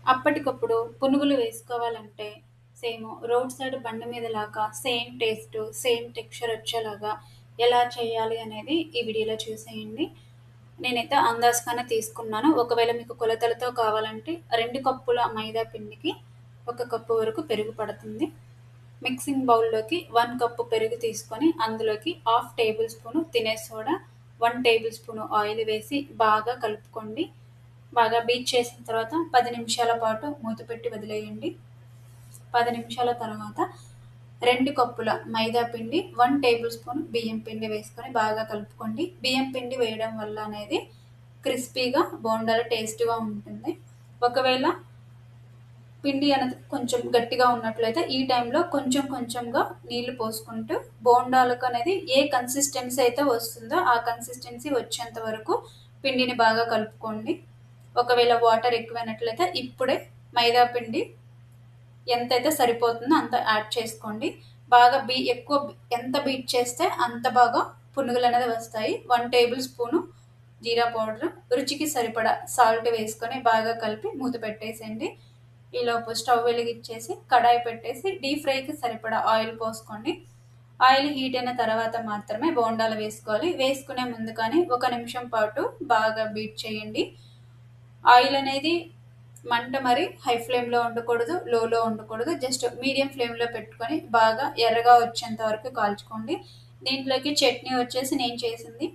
అప్పటికప్పుడు పునుగులు వేసుకోవాలంటే సేమ్ రోడ్ సైడ్ బండి మీద లాగా సేమ్ టేస్ట్, సేమ్ టెక్స్చర్ వచ్చేలాగా ఎలా చేయాలి అనేది ఈ వీడియోలో చూసేయండి. నేనైతే అందాజుగానే తీసుకున్నాను. ఒకవేళ మీకు కొలతలతో కావాలంటే 2 కప్పుల మైదా పిండికి 1 కప్పు వరకు పెరుగు పడుతుంది. మిక్సింగ్ బౌల్‌లోకి 1 కప్పు పెరుగు తీసుకొని అందులోకి హాఫ్ టేబుల్ స్పూను తినే సోడా, 1 టేబుల్ స్పూను ఆయిల్ వేసి బాగా కలుపుకోండి. బాగా బీట్ చేసిన తర్వాత 10 నిమిషాల పాటు మూత పెట్టి వదిలేయండి. 10 నిమిషాల తర్వాత 2 కప్పుల మైదా పిండి, 1 టేబుల్ స్పూన్ బియ్యం పిండి వేసుకొని బాగా కలుపుకోండి. బియ్యం పిండి వేయడం వల్ల అనేది క్రిస్పీగా బోండాలు టేస్ట్‌గా ఉంటుంది. ఒకవేళ పిండి అనేది కొంచెం గట్టిగా ఉన్నట్లయితే ఈ టైంలో కొంచెం కొంచెంగా నీళ్లు పోసుకుంటూ బోండాలకు అనేది ఏ కన్సిస్టెన్సీ అయితే వస్తుందో ఆ కన్సిస్టెన్సీ వచ్చేంత వరకు పిండిని బాగా కలుపుకోండి. ఒకవేళ వాటర్ ఎక్కువైనట్లయితే ఇప్పుడే మైదా పిండి ఎంతైతే సరిపోతుందో అంత యాడ్ చేసుకోండి. బాగా ఎక్కువ ఎంత బీట్ చేస్తే అంత బాగా పునుగులు అనేది వస్తాయి. 1 టేబుల్ స్పూను జీరా పౌడర్, రుచికి సరిపడా సాల్ట్ వేసుకొని బాగా కలిపి మూత పెట్టేసేయండి. ఈలోపు స్టవ్ వెలిగించేసి కడాయి పెట్టేసి డీప్ ఫ్రైకి సరిపడా ఆయిల్ పోసుకోండి. ఆయిల్ హీట్ అయిన తర్వాత మాత్రమే బోండాలు వేసుకోవాలి. వేసుకునే ముందు కానీ 1 నిమిషం పాటు బాగా బీట్ చేయండి. ఆయిల్ అనేది మంట మరి హై ఫ్లేమ్లో ఉండకూడదు, లోలో ఉండకూడదు. జస్ట్ మీడియం ఫ్లేమ్లో పెట్టుకొని బాగా ఎర్రగా వచ్చేంత వరకు కాల్చుకోండి. దీంట్లోకి చట్నీ వచ్చేసి నేను చేసింది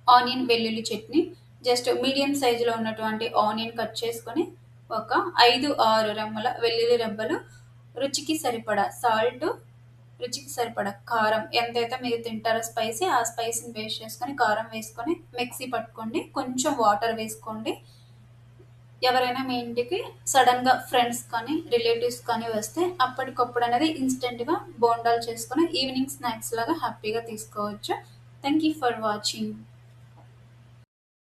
ఆనియన్ వెల్లుల్లి చట్నీ. జస్ట్ మీడియం సైజులో ఉన్నటువంటి ఆనియన్ కట్ చేసుకొని ఒక 5-6 రెమ్మల వెల్లుల్లి రెబ్బలు, రుచికి సరిపడా సాల్ట్, రుచికి సరిపడా కారం, ఎంతైతే మీరు తింటారో స్పైసీ ఆ స్పైసీని వేస్ట్ చేసుకొని కారం వేసుకొని మిక్సీ పట్టుకోండి. కొంచెం వాటర్ వేసుకోండి. ఎవరైనా మీ ఇంటికి సడన్గా ఫ్రెండ్స్ కానీ రిలేటివ్స్ కానీ వస్తే అప్పటికప్పుడు అనేది ఇన్స్టెంట్గా బోండాలు చేసుకొని ఈవినింగ్ స్నాక్స్ లాగా హ్యాపీగా తీసుకోవచ్చు. Thank you for watching.